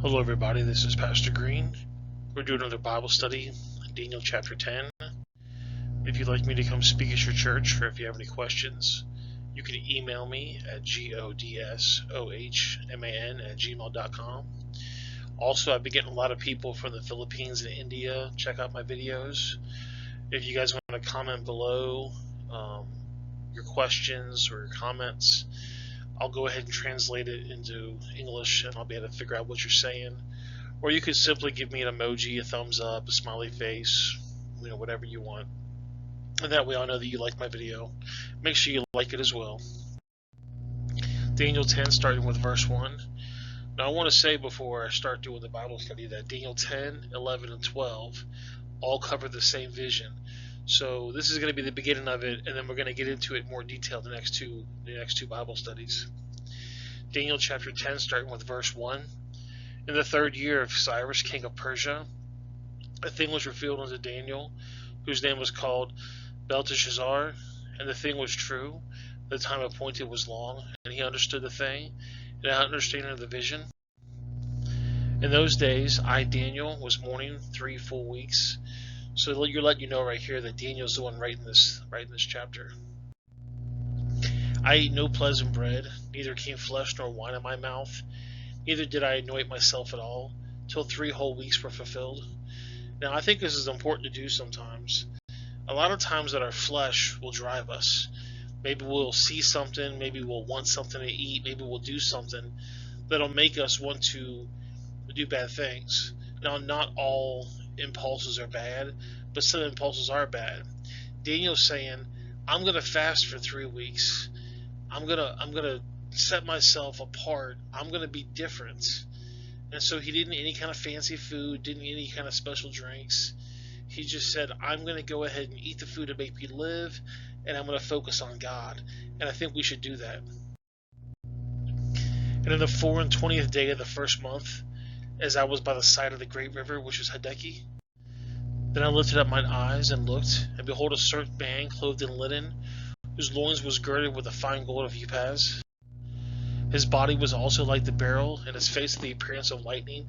Hello everybody, this is Pastor Green. We're doing another Bible study, Daniel chapter 10. If you'd like me to come speak at your church, or if you have any questions, you can email me at godsohman@gmail.com. Also, I've been getting a lot of people from the Philippines and India. Check out my videos. If you guys want to comment below your questions or your comments, I'll go ahead and translate it into English and I'll be able to figure out what you're saying. Or you could simply give me an emoji, a thumbs up, a smiley face, whatever you want. And that way I'll know that you like my video. Make sure you like it as well. Daniel 10, starting with verse 1. Now I want to say before I start doing the Bible study that Daniel 10, 11, and 12 all cover the same vision. So this is going to be the beginning of it, and then we're going to get into it in more detail the next two Bible studies. Daniel chapter 10, starting with verse 1. In the 3rd year of Cyrus, king of Persia, a thing was revealed unto Daniel, whose name was called Belteshazzar, and the thing was true. The time appointed was long, and he understood the thing, and had understanding of the vision. In those days, I, Daniel, was mourning 3 full weeks. So you're letting you know right here that Daniel's the one writing this chapter. I ate no pleasant bread, neither came flesh nor wine in my mouth, neither did I anoint myself at all, till 3 whole weeks were fulfilled. Now I think this is important to do sometimes. A lot of times that our flesh will drive us. Maybe we'll see something, maybe we'll want something to eat, maybe we'll do something that'll make us want to do bad things. Now, not all impulses are bad, but some impulses are bad. Daniel's saying, I'm going to fast for 3 weeks. I'm going to set myself apart. I'm going to be different. And so he didn't eat any kind of fancy food, didn't eat any kind of special drinks. He just said, I'm going to go ahead and eat the food to make me live, and I'm going to focus on God. And I think we should do that. And in the 24th day of the 1st month, as I was by the side of the great river, which was Hiddekel, then I lifted up mine eyes and looked, and behold, a certain man clothed in linen, whose loins was girded with the fine gold of Uphaz. His body was also like the beryl, and his face the appearance of lightning,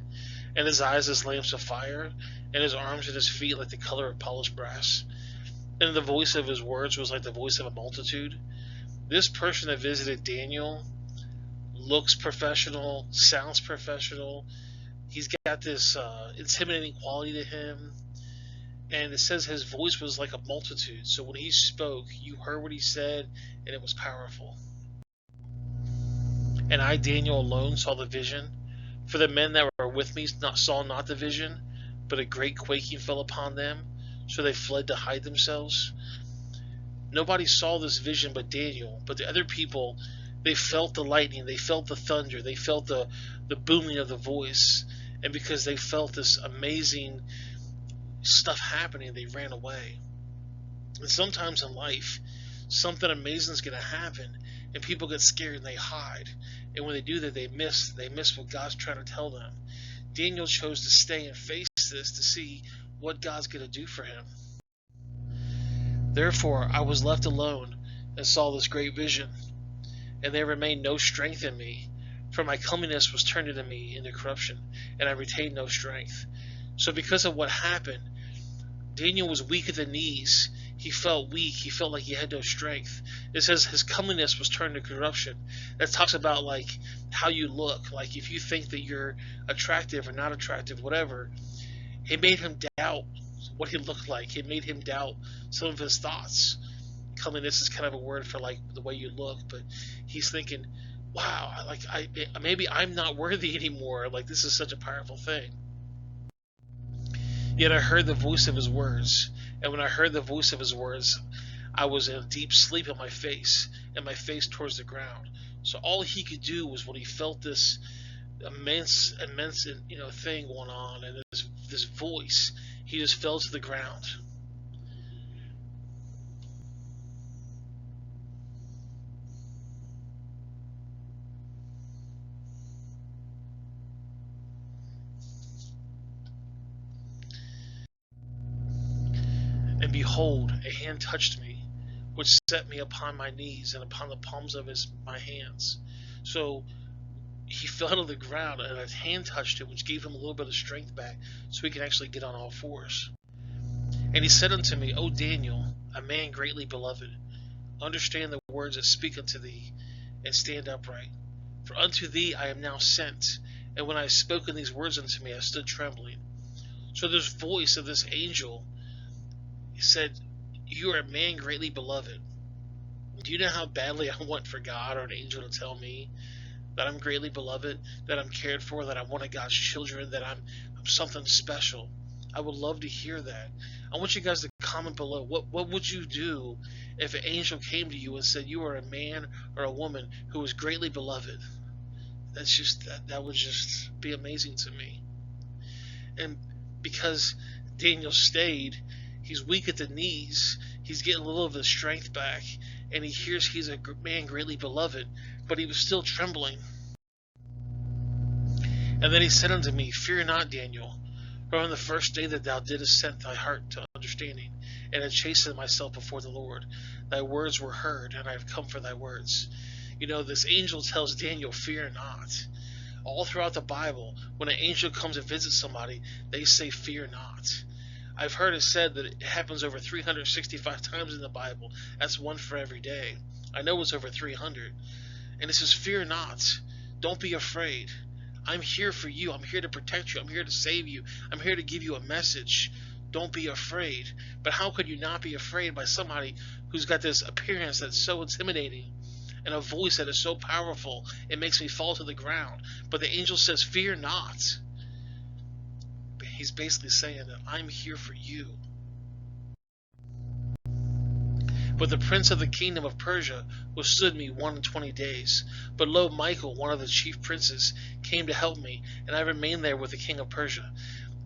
and his eyes as lamps of fire, and his arms and his feet like the color of polished brass. And the voice of his words was like the voice of a multitude. This person that visited Daniel looks professional, sounds professional. He's got this intimidating quality to him. And it says his voice was like a multitude. So when he spoke, you heard what he said, and it was powerful. And I, Daniel, alone saw the vision. For the men that were with me saw not the vision, but a great quaking fell upon them. So they fled to hide themselves. Nobody saw this vision but Daniel. But the other people, they felt the lightning, they felt the thunder, they felt the booming of the voice. And because they felt this amazing stuff happening, they ran away. And sometimes in life, something amazing is going to happen, and people get scared and they hide. And when they do that, they miss what God's trying to tell them. Daniel chose to stay and face this to see what God's going to do for him. Therefore, I was left alone and saw this great vision, and there remained no strength in me. For my comeliness was turned into me into corruption, and I retained no strength. So because of what happened, Daniel was weak at the knees. He felt weak. He felt like he had no strength. It says his comeliness was turned to corruption. That talks about like how you look. Like if you think that you're attractive or not attractive, whatever. It made him doubt what he looked like. It made him doubt some of his thoughts. Comeliness is kind of a word for like the way you look, but he's thinking, wow, maybe I'm not worthy anymore. Like this is such a powerful thing. Yet I heard the voice of his words, and when I heard the voice of his words, I was in a deep sleep on my face, and my face towards the ground. So all he could do was when he felt this immense thing going on, and this voice, he just fell to the ground. And behold, a hand touched me, which set me upon my knees and upon the palms of my hands. So he fell to the ground, and his hand touched him, which gave him a little bit of strength back, so he could actually get on all fours. And he said unto me, O Daniel, a man greatly beloved, understand the words that speak unto thee, and stand upright. For unto thee I am now sent. And when I have spoken these words unto me, I stood trembling. So this voice of this angel said, you are a man greatly beloved. Do you know how badly I want for God or an angel to tell me that I'm greatly beloved, that I'm cared for, that I'm one of God's children, that I'm something special? I would love to hear that. I want you guys to comment below. What would you do if an angel came to you and said you are a man or a woman who was greatly beloved? That would just be amazing to me. And because Daniel stayed, he's weak at the knees, he's getting a little of his strength back, and he hears he's a man greatly beloved, but he was still trembling. And then he said unto me, fear not, Daniel, for on the first day that thou didst set thy heart to understanding, and had chastened myself before the Lord, thy words were heard, and I have come for thy words. You know, this angel tells Daniel, fear not. All throughout the Bible, when an angel comes and visits somebody, they say, fear not. I've heard it said that it happens over 365 times in the Bible. That's one for every day. I know it's over 300. And it says, fear not. Don't be afraid. I'm here for you. I'm here to protect you. I'm here to save you. I'm here to give you a message. Don't be afraid. But how could you not be afraid by somebody who's got this appearance that's so intimidating and a voice that is so powerful it makes me fall to the ground? But the angel says, fear not. He's basically saying that I'm here for you. But the prince of the kingdom of Persia withstood me 21 days. But lo, Michael, one of the chief princes, came to help me, and I remained there with the king of Persia.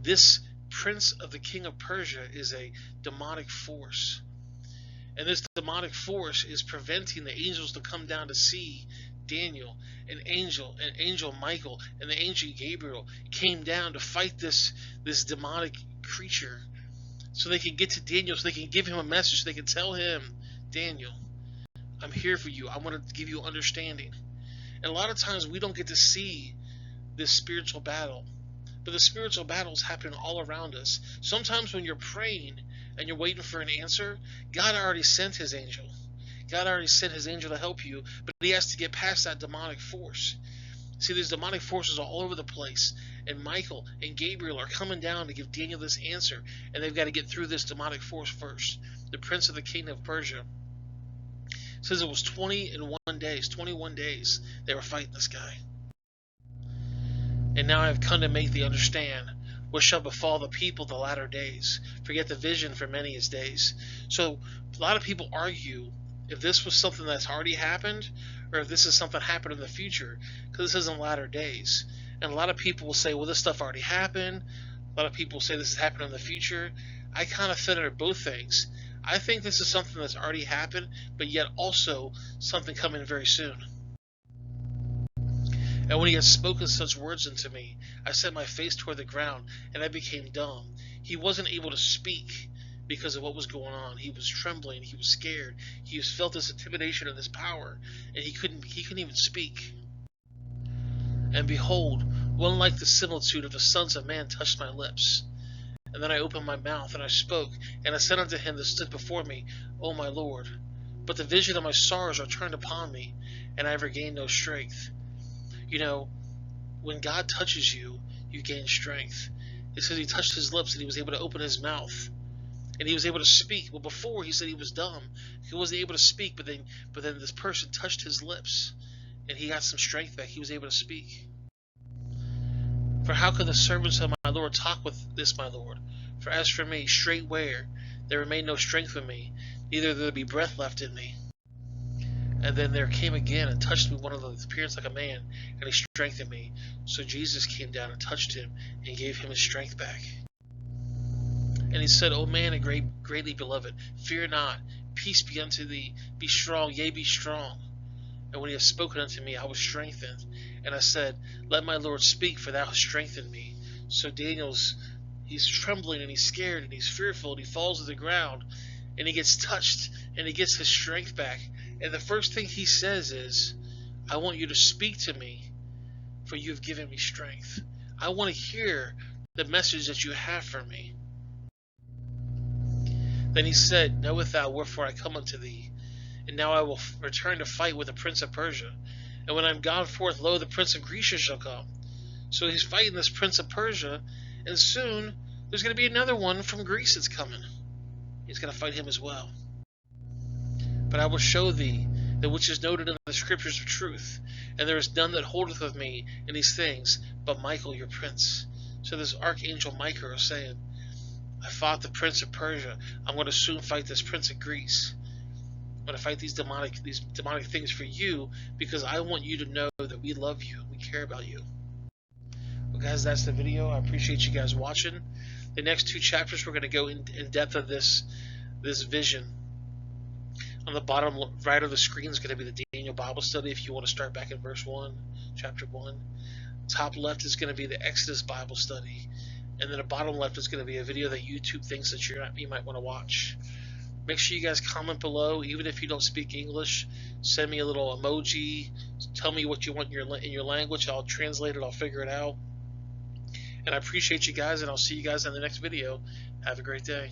This prince of the king of Persia is a demonic force. And this demonic force is preventing the angels to come down to see Daniel. An angel Michael, and the angel Gabriel came down to fight this demonic creature, so they can get to Daniel, so they can give him a message, so they can tell him, Daniel, I'm here for you. I want to give you understanding. And a lot of times we don't get to see this spiritual battle, but the spiritual battle is happening all around us. Sometimes when you're praying and you're waiting for an answer, God already sent his angel. God already sent his angel to help you, but he has to get past that demonic force. See, there's demonic forces all over the place, and Michael and Gabriel are coming down to give Daniel this answer, and they've got to get through this demonic force first. The prince of the kingdom of Persia says it was 21 days they were fighting this guy. And now I have come to make thee understand what shall befall the people the latter days. Forget the vision, for many is days. So a lot of people argue if this was something that's already happened, or if this is something happened in the future, because this is in latter days. And a lot of people will say, well, this stuff already happened. A lot of people say this is happening in the future. I kind of fit under both things. I think this is something that's already happened, but yet also something coming very soon. And when he had spoken such words unto me, I set my face toward the ground, and I became dumb. He wasn't able to speak because of what was going on. He was trembling. He was scared. He felt this intimidation of this power, and he couldn't even speak. And behold, one like the similitude of the sons of man touched my lips. And then I opened my mouth, and I spoke, and I said unto him that stood before me, O my Lord, but the vision of my sorrows are turned upon me, and I have regained no strength. You know, when God touches you, you gain strength. It says he touched his lips, and he was able to open his mouth, and he was able to speak. Well, before he said he was dumb. He wasn't able to speak, but then this person touched his lips, and he got some strength back. He was able to speak. For how could the servants of my Lord talk with this my Lord? For as for me, straightway there remained no strength in me, neither there be breath left in me. And then there came again and touched me one of the appearance like a man, and he strengthened me. So Jesus came down and touched him, and gave him his strength back. And he said, O man, and greatly beloved, fear not, peace be unto thee, be strong, yea, be strong. And when he had spoken unto me, I was strengthened. And I said, let my Lord speak, for thou hast strengthened me. So he's trembling, and he's scared, and he's fearful, and he falls to the ground, and he gets touched, and he gets his strength back. And the first thing he says is, I want you to speak to me, for you have given me strength. I want to hear the message that you have for me. Then he said, Knowest thou wherefore I come unto thee? And now I will return to fight with the prince of Persia. And when I am gone forth, lo, the prince of Grecia shall come. So he's fighting this prince of Persia, and soon there's going to be another one from Greece that's coming. He's going to fight him as well. But I will show thee that which is noted in the scriptures of truth, and there is none that holdeth with me in these things, but Michael your prince. So this archangel Michael is saying, I fought the prince of Persia. I'm going to soon fight this prince of Greece. I'm going to fight these demonic things for you, because I want you to know that we love you, we care about you. Well, guys, that's the video. I appreciate you guys watching. The next 2 chapters, we're going to go in depth of this vision. On the bottom right of the screen is going to be the Daniel Bible study if you want to start back in verse 1, chapter 1. Top left is going to be the Exodus Bible study. And then the bottom left is going to be a video that YouTube thinks that you might want to watch. Make sure you guys comment below, even if you don't speak English. Send me a little emoji. Tell me what you want in your language. I'll translate it. I'll figure it out. And I appreciate you guys, and I'll see you guys in the next video. Have a great day.